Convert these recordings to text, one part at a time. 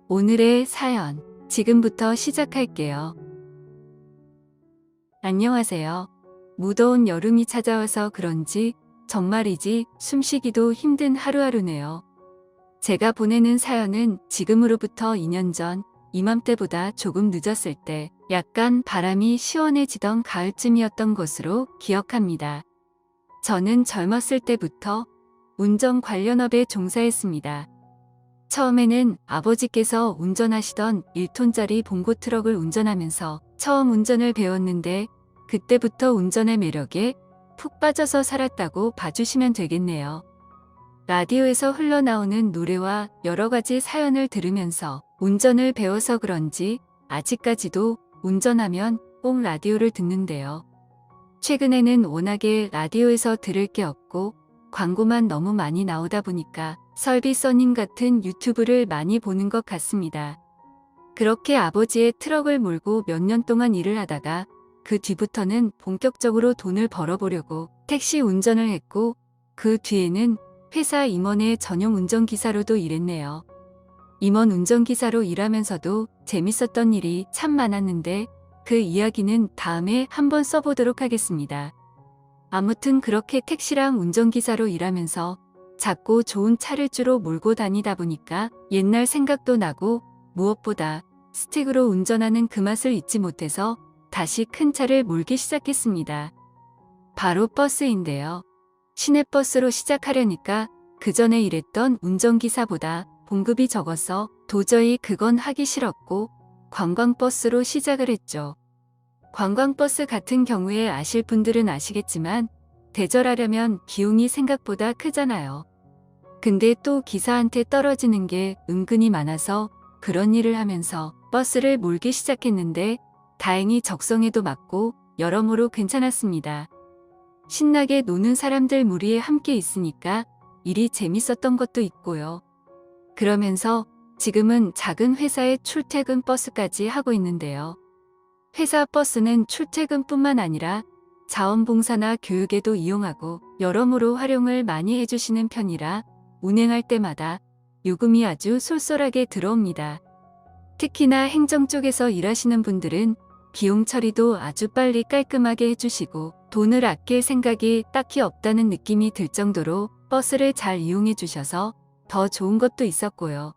오늘의 사연, 지금부터 시작할게요. 안녕하세요. 무더운 여름이 찾아와서 그런지 정말이지 숨쉬기도 힘든 하루하루네요. 제가 보내는 사연은 지금으로부터 2년 전 이맘때보다 조금 늦었을 때 약간 바람이 시원해지던 가을쯤이었던 것으로 기억합니다. 저는 젊었을 때부터 운전 관련업에 종사했습니다. 처음에는 아버지께서 운전하시던 1톤짜리 봉고 트럭을 운전하면서 처음 운전을 배웠는데 그때부터 운전의 매력에 푹 빠져서 살았다고 봐주시면 되겠네요. 라디오에서 흘러나오는 노래와 여러 가지 사연을 들으면서 운전을 배워서 그런지 아직까지도 운전하면 꼭 라디오를 듣는데요. 최근에는 워낙에 라디오에서 들을 게 없고 광고만 너무 많이 나오다 보니까 설비 써님 같은 유튜브를 많이 보는 것 같습니다. 그렇게 아버지의 트럭을 몰고 몇 년 동안 일을 하다가 그 뒤부터는 본격적으로 돈을 벌어보려고 택시 운전을 했고 그 뒤에는 회사 임원의 전용 운전기사로도 일했네요. 임원 운전기사로 일하면서도 재밌었던 일이 참 많았는데 그 이야기는 다음에 한번 써보도록 하겠습니다. 아무튼 그렇게 택시랑 운전기사로 일하면서 작고 좋은 차를 주로 몰고 다니다 보니까 옛날 생각도 나고 무엇보다 스틱으로 운전하는 그 맛을 잊지 못해서 다시 큰 차를 몰기 시작했습니다. 바로 버스인데요. 시내버스로 시작하려니까 그 전에 일했던 운전기사보다 봉급이 적어서 도저히 그건 하기 싫었고 관광버스로 시작을 했죠. 관광버스 같은 경우에 아실 분들은 아시겠지만 대절하려면 비용이 생각보다 크잖아요. 근데 또 기사한테 떨어지는 게 은근히 많아서 그런 일을 하면서 버스를 몰기 시작했는데 다행히 적성에도 맞고 여러모로 괜찮았습니다. 신나게 노는 사람들 무리에 함께 있으니까 일이 재밌었던 것도 있고요. 그러면서 지금은 작은 회사의 출퇴근 버스까지 하고 있는데요. 회사 버스는 출퇴근뿐만 아니라 자원봉사나 교육에도 이용하고 여러모로 활용을 많이 해주시는 편이라 운행할 때마다 요금이 아주 쏠쏠하게 들어옵니다. 특히나 행정 쪽에서 일하시는 분들은 비용 처리도 아주 빨리 깔끔하게 해주시고 돈을 아낄 생각이 딱히 없다는 느낌이 들 정도로 버스를 잘 이용해 주셔서 더 좋은 것도 있었고요.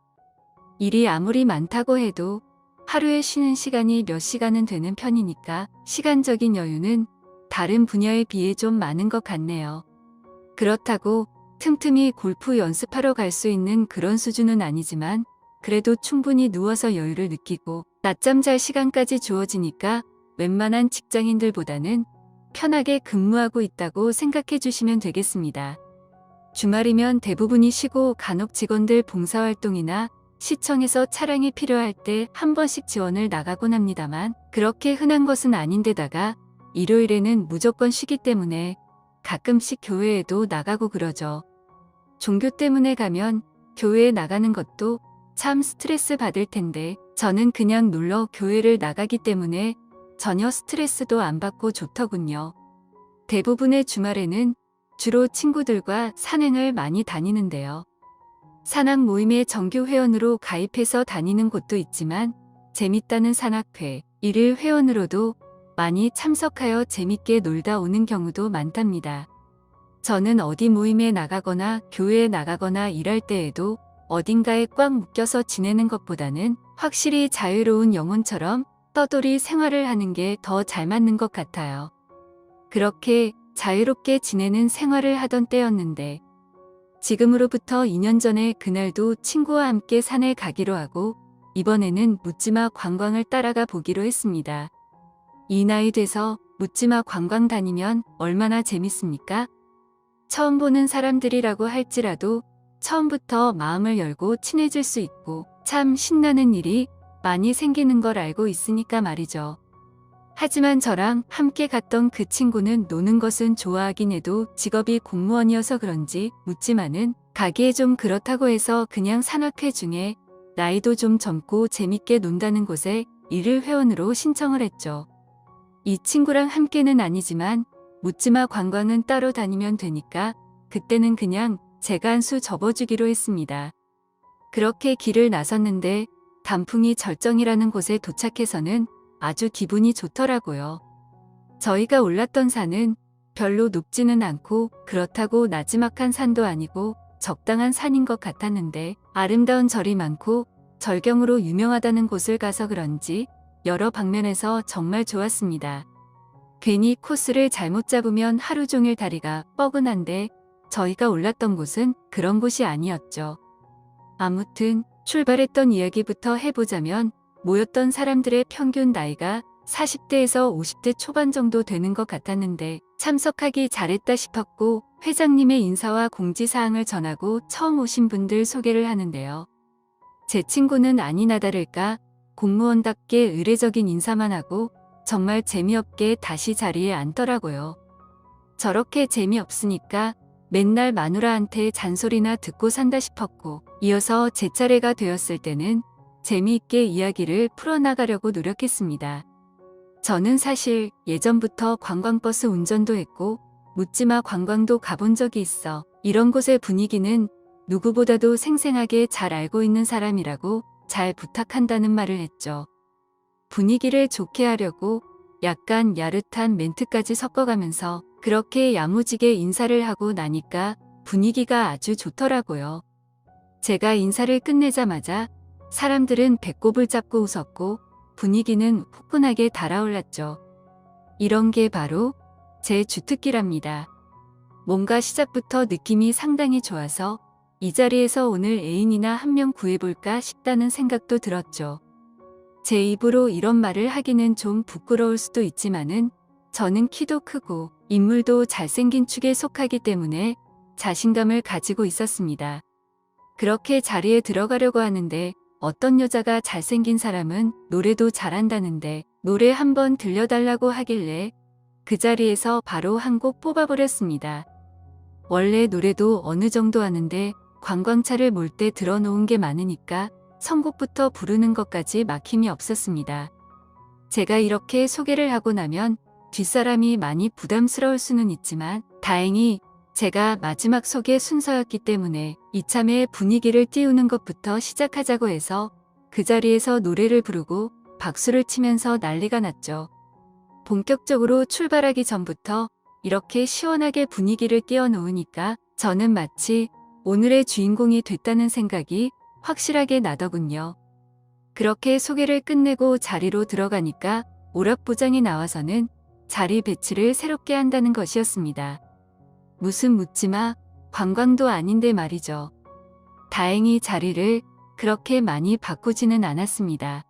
일이 아무리 많다고 해도 하루에 쉬는 시간이 몇 시간은 되는 편이니까 시간적인 여유는 다른 분야에 비해 좀 많은 것 같네요. 그렇다고 틈틈이 골프 연습하러 갈 수 있는 그런 수준은 아니지만 그래도 충분히 누워서 여유를 느끼고 낮잠 잘 시간까지 주어지니까 웬만한 직장인들보다는 편하게 근무하고 있다고 생각해 주시면 되겠습니다. 주말이면 대부분이 쉬고 간혹 직원들 봉사활동이나 시청에서 차량이 필요할 때 한 번씩 지원을 나가곤 합니다만 그렇게 흔한 것은 아닌데다가 일요일에는 무조건 쉬기 때문에 가끔씩 교회에도 나가고 그러죠. 종교 때문에 가면 교회에 나가는 것도 참 스트레스 받을 텐데 저는 그냥 놀러 교회를 나가기 때문에 전혀 스트레스도 안 받고 좋더군요. 대부분의 주말에는 주로 친구들과 산행을 많이 다니는데요. 산악 모임의 정규 회원으로 가입해서 다니는 곳도 있지만 재밌다는 산악회, 일일 회원으로도 많이 참석하여 재밌게 놀다 오는 경우도 많답니다. 저는 어디 모임에 나가거나 교회에 나가거나 일할 때에도 어딘가에 꽉 묶여서 지내는 것보다는 확실히 자유로운 영혼처럼 떠돌이 생활을 하는 게 더 잘 맞는 것 같아요. 그렇게 자유롭게 지내는 생활을 하던 때였는데 지금으로부터 2년 전에 그날도 친구와 함께 산에 가기로 하고 이번에는 묻지마 관광을 따라가 보기로 했습니다. 이 나이 돼서 묻지마 관광 다니면 얼마나 재밌습니까? 처음 보는 사람들이라고 할지라도 처음부터 마음을 열고 친해질 수 있고 참 신나는 일이 많이 생기는 걸 알고 있으니까 말이죠. 하지만 저랑 함께 갔던 그 친구는 노는 것은 좋아하긴 해도 직업이 공무원이어서 그런지 묻지마는 가기에 좀 그렇다고 해서 그냥 산악회 중에 나이도 좀 젊고 재밌게 논다는 곳에 일일 회원으로 신청을 했죠. 이 친구랑 함께는 아니지만 묻지마 관광은 따로 다니면 되니까 그때는 그냥 제가 한 수 접어주기로 했습니다. 그렇게 길을 나섰는데 단풍이 절정이라는 곳에 도착해서는 아주 기분이 좋더라고요. 저희가 올랐던 산은 별로 높지는 않고 그렇다고 나지막한 산도 아니고 적당한 산인 것 같았는데 아름다운 절이 많고 절경으로 유명하다는 곳을 가서 그런지 여러 방면에서 정말 좋았습니다. 괜히 코스를 잘못 잡으면 하루 종일 다리가 뻐근한데 저희가 올랐던 곳은 그런 곳이 아니었죠. 아무튼 출발했던 이야기부터 해보자면 모였던 사람들의 평균 나이가 40대에서 50대 초반 정도 되는 것 같았는데 참석하기 잘했다 싶었고 회장님의 인사와 공지사항을 전하고 처음 오신 분들 소개를 하는데요. 제 친구는 아니나 다를까 공무원답게 의례적인 인사만 하고 정말 재미없게 다시 자리에 앉더라고요. 저렇게 재미없으니까 맨날 마누라한테 잔소리나 듣고 산다 싶었고 이어서 제 차례가 되었을 때는 재미있게 이야기를 풀어나가려고 노력했습니다. 저는 사실 예전부터 관광버스 운전도 했고 묻지마 관광도 가본 적이 있어 이런 곳의 분위기는 누구보다도 생생하게 잘 알고 있는 사람이라고 잘 부탁한다는 말을 했죠. 분위기를 좋게 하려고 약간 야릇한 멘트까지 섞어가면서 그렇게 야무지게 인사를 하고 나니까 분위기가 아주 좋더라고요. 제가 인사를 끝내자마자 사람들은 배꼽을 잡고 웃었고 분위기는 후끈하게 달아올랐죠. 이런 게 바로 제 주특기랍니다. 뭔가 시작부터 느낌이 상당히 좋아서 이 자리에서 오늘 애인이나 한 명 구해볼까 싶다는 생각도 들었죠. 제 입으로 이런 말을 하기는 좀 부끄러울 수도 있지만은 저는 키도 크고 인물도 잘생긴 축에 속하기 때문에 자신감을 가지고 있었습니다. 그렇게 자리에 들어가려고 하는데 어떤 여자가 잘생긴 사람은 노래도 잘한다는데 노래 한번 들려달라고 하길래 그 자리에서 바로 한 곡 뽑아버렸습니다. 원래 노래도 어느 정도 하는데 관광차를 몰 때 들어놓은 게 많으니까 선곡부터 부르는 것까지 막힘이 없었습니다. 제가 이렇게 소개를 하고 나면 뒷사람이 많이 부담스러울 수는 있지만 다행히 제가 마지막 소개 순서였기 때문에 이참에 분위기를 띄우는 것부터 시작하자고 해서 그 자리에서 노래를 부르고 박수를 치면서 난리가 났죠. 본격적으로 출발하기 전부터 이렇게 시원하게 분위기를 띄워놓으니까 저는 마치 오늘의 주인공이 됐다는 생각이 확실하게 나더군요. 그렇게 소개를 끝내고 자리로 들어가니까 오락부장이 나와서는 자리 배치를 새롭게 한다는 것이었습니다. 무슨 묻지마 관광도 아닌데 말이죠. 다행히 자리를 그렇게 많이 바꾸지는 않았습니다.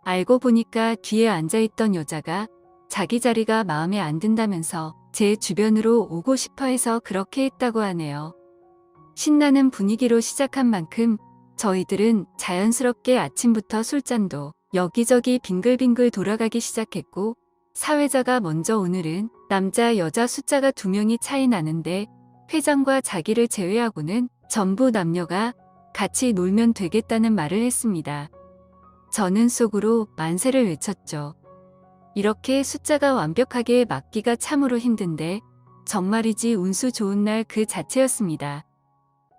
알고 보니까 뒤에 앉아있던 여자가 자기 자리가 마음에 안 든다면서 제 주변으로 오고 싶어 해서 그렇게 했다고 하네요. 신나는 분위기로 시작한 만큼 저희들은 자연스럽게 아침부터 술잔도 여기저기 빙글빙글 돌아가기 시작했고 사회자가 먼저 오늘은 남자 여자 숫자가 2명이 차이 나는데 회장과 자기를 제외하고는 전부 남녀가 같이 놀면 되겠다는 말을 했습니다. 저는 속으로 만세를 외쳤죠. 이렇게 숫자가 완벽하게 맞기가 참으로 힘든데 정말이지 운수 좋은 날 그 자체였습니다.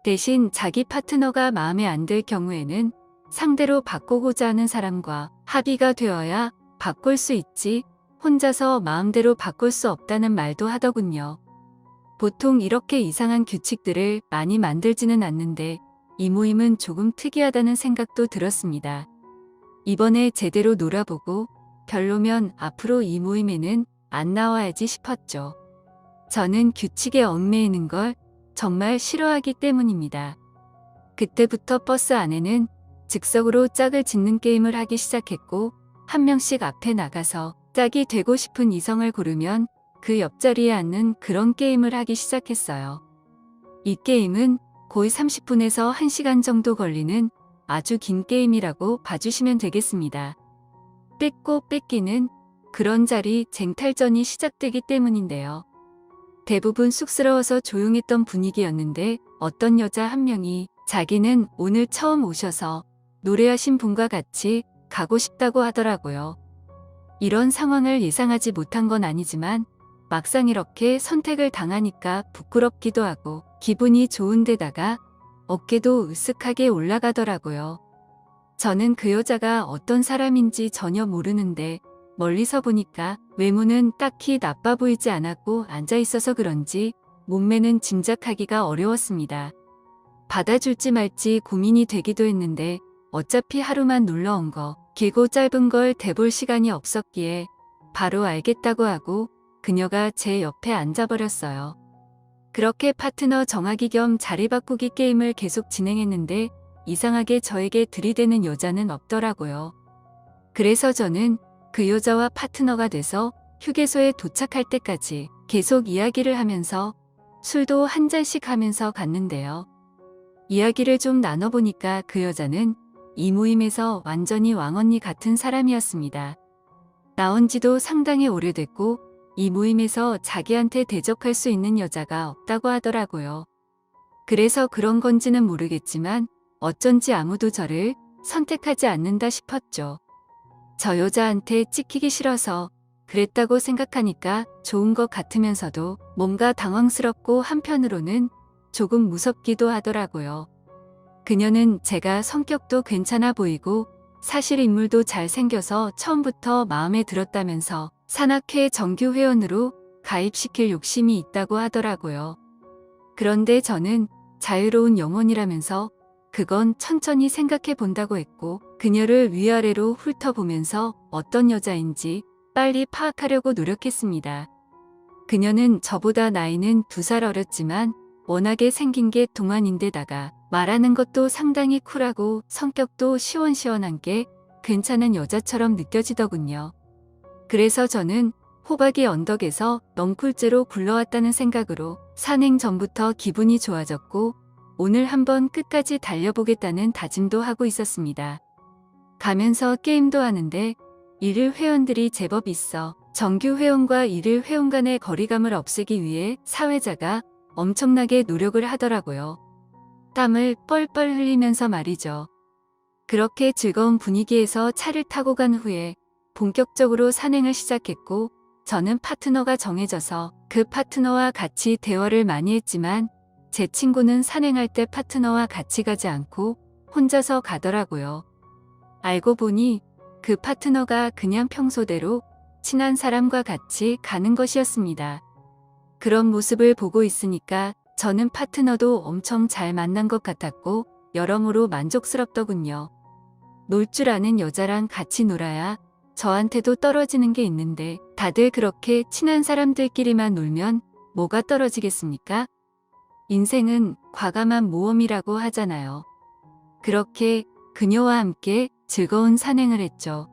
대신 자기 파트너가 마음에 안 들 경우에는 상대로 바꾸고자 하는 사람과 합의가 되어야 바꿀 수 있지 혼자서 마음대로 바꿀 수 없다는 말도 하더군요. 보통 이렇게 이상한 규칙들을 많이 만들지는 않는데 이 모임은 조금 특이하다는 생각도 들었습니다. 이번에 제대로 놀아보고 별로면 앞으로 이 모임에는 안 나와야지 싶었죠. 저는 규칙에 얽매이는 걸 정말 싫어하기 때문입니다. 그때부터 버스 안에는 즉석으로 짝을 짓는 게임을 하기 시작했고 한 명씩 앞에 나가서 짝이 되고 싶은 이성을 고르면 그 옆자리에 앉는 그런 게임을 하기 시작했어요. 이 게임은 거의 30분에서 1시간 정도 걸리는 아주 긴 게임이라고 봐주시면 되겠습니다. 뺏고 뺏기는 그런 자리 쟁탈전이 시작되기 때문인데요. 대부분 쑥스러워서 조용했던 분위기였는데 어떤 여자 한 명이 자기는 오늘 처음 오셔서 노래하신 분과 같이 가고 싶다고 하더라고요. 이런 상황을 예상하지 못한 건 아니지만 막상 이렇게 선택을 당하니까 부끄럽기도 하고 기분이 좋은 데다가 어깨도 으쓱하게 올라가더라고요. 저는 그 여자가 어떤 사람인지 전혀 모르는데 멀리서 보니까 외모는 딱히 나빠 보이지 않았고 앉아 있어서 그런지 몸매는 짐작하기가 어려웠습니다. 받아줄지 말지 고민이 되기도 했는데 어차피 하루만 놀러 온 거, 길고 짧은 걸 대볼 시간이 없었기에 바로 알겠다고 하고 그녀가 제 옆에 앉아버렸어요. 그렇게 파트너 정하기 겸 자리 바꾸기 게임을 계속 진행했는데 이상하게 저에게 들이대는 여자는 없더라고요. 그래서 저는 그 여자와 파트너가 돼서 휴게소에 도착할 때까지 계속 이야기를 하면서 술도 한 잔씩 하면서 갔는데요. 이야기를 좀 나눠보니까 그 여자는 이 모임에서 완전히 왕언니 같은 사람이었습니다. 나온 지도 상당히 오래됐고 이 모임에서 자기한테 대적할 수 있는 여자가 없다고 하더라고요. 그래서 그런 건지는 모르겠지만 어쩐지 아무도 저를 선택하지 않는다 싶었죠. 저 여자한테 찍히기 싫어서 그랬다고 생각하니까 좋은 것 같으면서도 뭔가 당황스럽고 한편으로는 조금 무섭기도 하더라고요. 그녀는 제가 성격도 괜찮아 보이고 사실 인물도 잘생겨서 처음부터 마음에 들었다면서 산악회 정규 회원으로 가입시킬 욕심이 있다고 하더라고요. 그런데 저는 자유로운 영혼이라면서 그건 천천히 생각해 본다고 했고 그녀를 위아래로 훑어보면서 어떤 여자인지 빨리 파악하려고 노력했습니다. 그녀는 저보다 나이는 2살 어렸지만 워낙에 생긴 게 동안인데다가 말하는 것도 상당히 쿨하고 성격도 시원시원한 게 괜찮은 여자처럼 느껴지더군요. 그래서 저는 호박이 언덕에서 넝쿨째로 굴러왔다는 생각으로 산행 전부터 기분이 좋아졌고 오늘 한번 끝까지 달려보겠다는 다짐도 하고 있었습니다. 가면서 게임도 하는데 일일 회원들이 제법 있어 정규 회원과 일일 회원 간의 거리감을 없애기 위해 사회자가 엄청나게 노력을 하더라고요. 땀을 뻘뻘 흘리면서 말이죠. 그렇게 즐거운 분위기에서 차를 타고 간 후에 본격적으로 산행을 시작했고 저는 파트너가 정해져서 그 파트너와 같이 대화를 많이 했지만 제 친구는 산행할 때 파트너와 같이 가지 않고 혼자서 가더라고요. 알고 보니 그 파트너가 그냥 평소대로 친한 사람과 같이 가는 것이었습니다. 그런 모습을 보고 있으니까 저는 파트너도 엄청 잘 만난 것 같았고 여러모로 만족스럽더군요. 놀 줄 아는 여자랑 같이 놀아야 저한테도 떨어지는 게 있는데 다들 그렇게 친한 사람들끼리만 놀면 뭐가 떨어지겠습니까? 인생은 과감한 모험이라고 하잖아요. 그렇게 그녀와 함께 즐거운 산행을 했죠.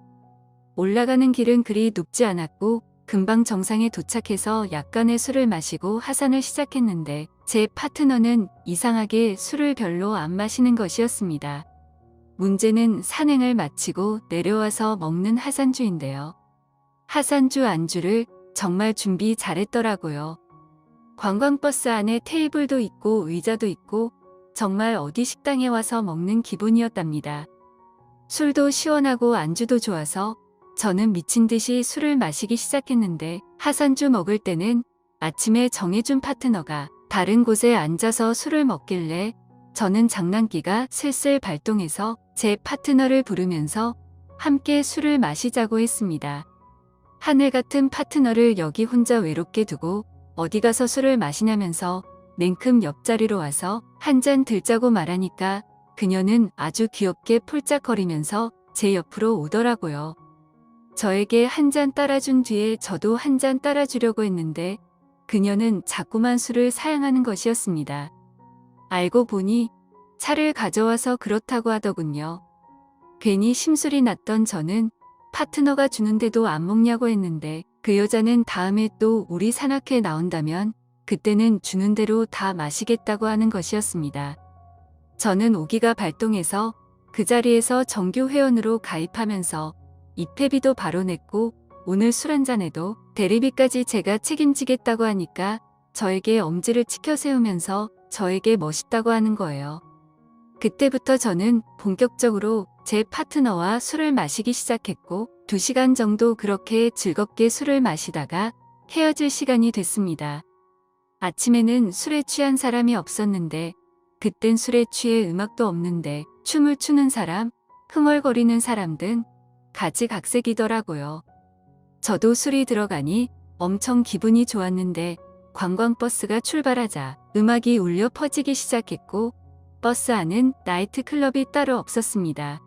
올라가는 길은 그리 높지 않았고 금방 정상에 도착해서 약간의 술을 마시고 하산을 시작했는데 제 파트너는 이상하게 술을 별로 안 마시는 것이었습니다. 문제는 산행을 마치고 내려와서 먹는 하산주인데요. 하산주 안주를 정말 준비 잘했더라고요. 관광버스 안에 테이블도 있고 의자도 있고 정말 어디 식당에 와서 먹는 기분이었답니다. 술도 시원하고 안주도 좋아서 저는 미친 듯이 술을 마시기 시작했는데 하산주 먹을 때는 아침에 정해준 파트너가 다른 곳에 앉아서 술을 먹길래 저는 장난기가 슬슬 발동해서 제 파트너를 부르면서 함께 술을 마시자고 했습니다. 하늘 같은 파트너를 여기 혼자 외롭게 두고 어디 가서 술을 마시냐면서 냉큼 옆자리로 와서 한 잔 들자고 말하니까 그녀는 아주 귀엽게 폴짝거리면서 제 옆으로 오더라고요. 저에게 한 잔 따라준 뒤에 저도 한 잔 따라주려고 했는데 그녀는 자꾸만 술을 사양하는 것이었습니다. 알고 보니 차를 가져와서 그렇다고 하더군요. 괜히 심술이 났던 저는 파트너가 주는데도 안 먹냐고 했는데 그 여자는 다음에 또 우리 산악회 나온다면 그때는 주는 대로 다 마시겠다고 하는 것이었습니다. 저는 오기가 발동해서 그 자리에서 정규 회원으로 가입하면서 입회비도 바로 냈고 오늘 술 한잔해도 대리비까지 제가 책임지겠다고 하니까 저에게 엄지를 치켜 세우면서 저에게 멋있다고 하는 거예요. 그때부터 저는 본격적으로 제 파트너와 술을 마시기 시작했고 2시간 정도 그렇게 즐겁게 술을 마시다가 헤어질 시간이 됐습니다. 아침에는 술에 취한 사람이 없었는데 그땐 술에 취해 음악도 없는데 춤을 추는 사람, 흥얼거리는 사람 등 가지각색이더라고요. 저도 술이 들어가니 엄청 기분이 좋았는데 관광버스가 출발하자 음악이 울려 퍼지기 시작했고 버스 안은 나이트클럽이 따로 없었습니다.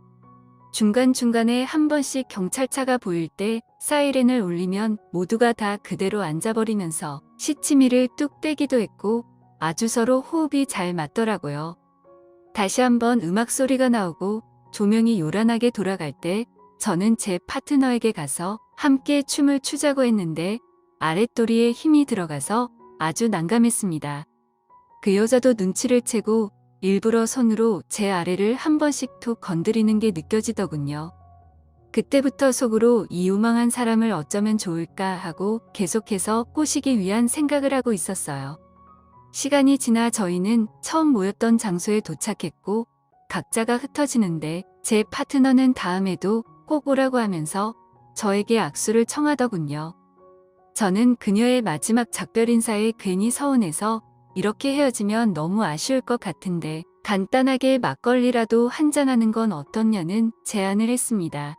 중간중간에 한 번씩 경찰차가 보일 때 사이렌을 울리면 모두가 다 그대로 앉아버리면서 시치미를 뚝 떼기도 했고 아주 서로 호흡이 잘 맞더라고요. 다시 한번 음악 소리가 나오고 조명이 요란하게 돌아갈 때 저는 제 파트너에게 가서 함께 춤을 추자고 했는데 아랫도리에 힘이 들어가서 아주 난감했습니다. 그 여자도 눈치를 채고 일부러 손으로 제 아래를 한 번씩 툭 건드리는 게 느껴지더군요. 그때부터 속으로 이 요망한 사람을 어쩌면 좋을까 하고 계속해서 꼬시기 위한 생각을 하고 있었어요. 시간이 지나 저희는 처음 모였던 장소에 도착했고 각자가 흩어지는데 제 파트너는 다음에도 꼭 오라고 하면서 저에게 악수를 청하더군요. 저는 그녀의 마지막 작별 인사에 괜히 서운해서 이렇게 헤어지면 너무 아쉬울 것 같은데 간단하게 막걸리라도 한잔하는 건 어떻냐는 제안을 했습니다.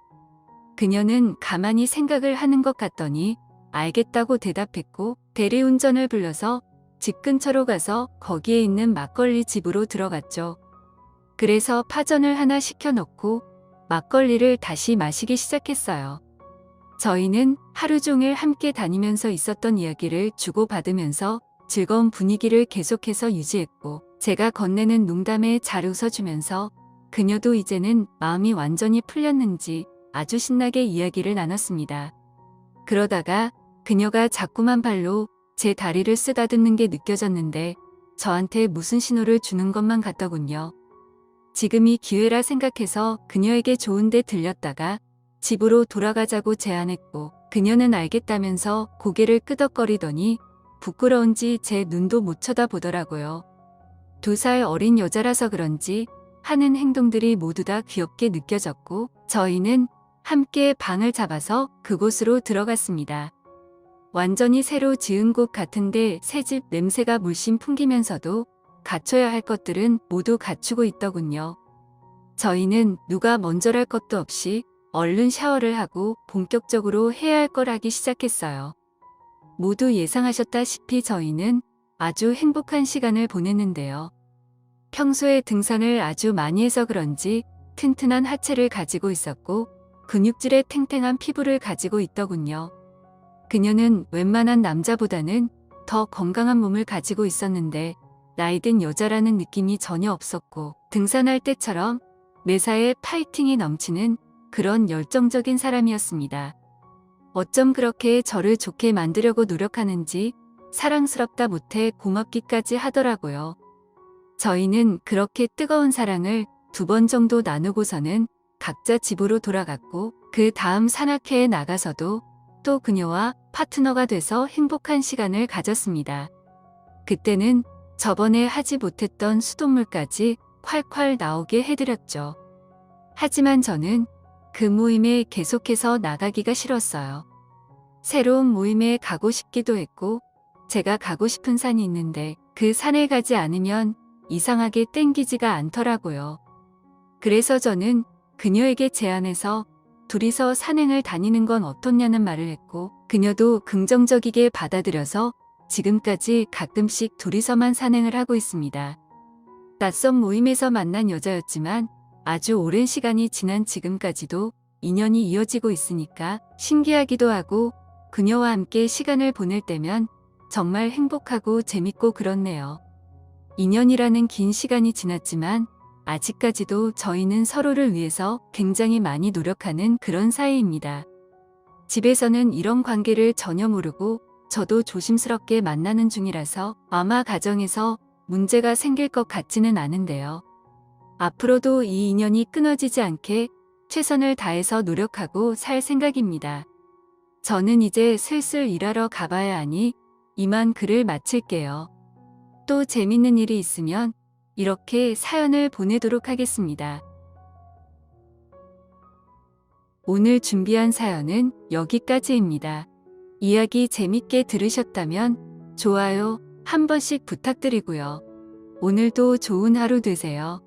그녀는 가만히 생각을 하는 것 같더니 알겠다고 대답했고 대리운전을 불러서 집 근처로 가서 거기에 있는 막걸리 집으로 들어갔죠. 그래서 파전을 하나 시켜놓고 막걸리를 다시 마시기 시작했어요. 저희는 하루 종일 함께 다니면서 있었던 이야기를 주고받으면서 즐거운 분위기를 계속해서 유지했고 제가 건네는 농담에 잘 웃어주면서 그녀도 이제는 마음이 완전히 풀렸는지 아주 신나게 이야기를 나눴습니다. 그러다가 그녀가 자꾸만 발로 제 다리를 쓰다듬는 게 느껴졌는데 저한테 무슨 신호를 주는 것만 같더군요. 지금이 기회라 생각해서 그녀에게 좋은데 들렸다가 집으로 돌아가자고 제안했고 그녀는 알겠다면서 고개를 끄덕거리더니 부끄러운지 제 눈도 못 쳐다보더라고요. 2살 어린 여자라서 그런지 하는 행동들이 모두 다 귀엽게 느껴졌고 저희는 함께 방을 잡아서 그곳으로 들어갔습니다. 완전히 새로 지은 곳 같은데 새집 냄새가 물씬 풍기면서도 갖춰야 할 것들은 모두 갖추고 있더군요. 저희는 누가 먼저랄 것도 없이 얼른 샤워를 하고 본격적으로 해야 할 걸 하기 시작했어요. 모두 예상하셨다시피 저희는 아주 행복한 시간을 보냈는데요. 평소에 등산을 아주 많이 해서 그런지 튼튼한 하체를 가지고 있었고 근육질의 탱탱한 피부를 가지고 있더군요. 그녀는 웬만한 남자보다는 더 건강한 몸을 가지고 있었는데 나이든 여자라는 느낌이 전혀 없었고 등산할 때처럼 매사에 파이팅이 넘치는 그런 열정적인 사람이었습니다. 어쩜 그렇게 저를 좋게 만들려고 노력하는지 사랑스럽다 못해 고맙기까지 하더라고요. 저희는 그렇게 뜨거운 사랑을 2번 정도 나누고서는 각자 집으로 돌아갔고 그 다음 산악회에 나가서도 또 그녀와 파트너가 돼서 행복한 시간을 가졌습니다. 그때는 저번에 하지 못했던 수돗물까지 콸콸 나오게 해드렸죠. 하지만 저는 그 모임에 계속해서 나가기가 싫었어요. 새로운 모임에 가고 싶기도 했고 제가 가고 싶은 산이 있는데 그 산에 가지 않으면 이상하게 땡기지가 않더라고요. 그래서 저는 그녀에게 제안해서 둘이서 산행을 다니는 건 어떻냐는 말을 했고 그녀도 긍정적이게 받아들여서 지금까지 가끔씩 둘이서만 산행을 하고 있습니다. 낯선 모임에서 만난 여자였지만 아주 오랜 시간이 지난 지금까지도 인연이 이어지고 있으니까 신기하기도 하고 그녀와 함께 시간을 보낼 때면 정말 행복하고 재밌고 그렇네요. 인연이라는 긴 시간이 지났지만 아직까지도 저희는 서로를 위해서 굉장히 많이 노력하는 그런 사이입니다. 집에서는 이런 관계를 전혀 모르고 저도 조심스럽게 만나는 중이라서 아마 가정에서 문제가 생길 것 같지는 않은데요. 앞으로도 이 인연이 끊어지지 않게 최선을 다해서 노력하고 살 생각입니다. 저는 이제 슬슬 일하러 가봐야 하니 이만 글을 마칠게요. 또 재밌는 일이 있으면 이렇게 사연을 보내도록 하겠습니다. 오늘 준비한 사연은 여기까지입니다. 이야기 재밌게 들으셨다면 좋아요 한 번씩 부탁드리고요. 오늘도 좋은 하루 되세요.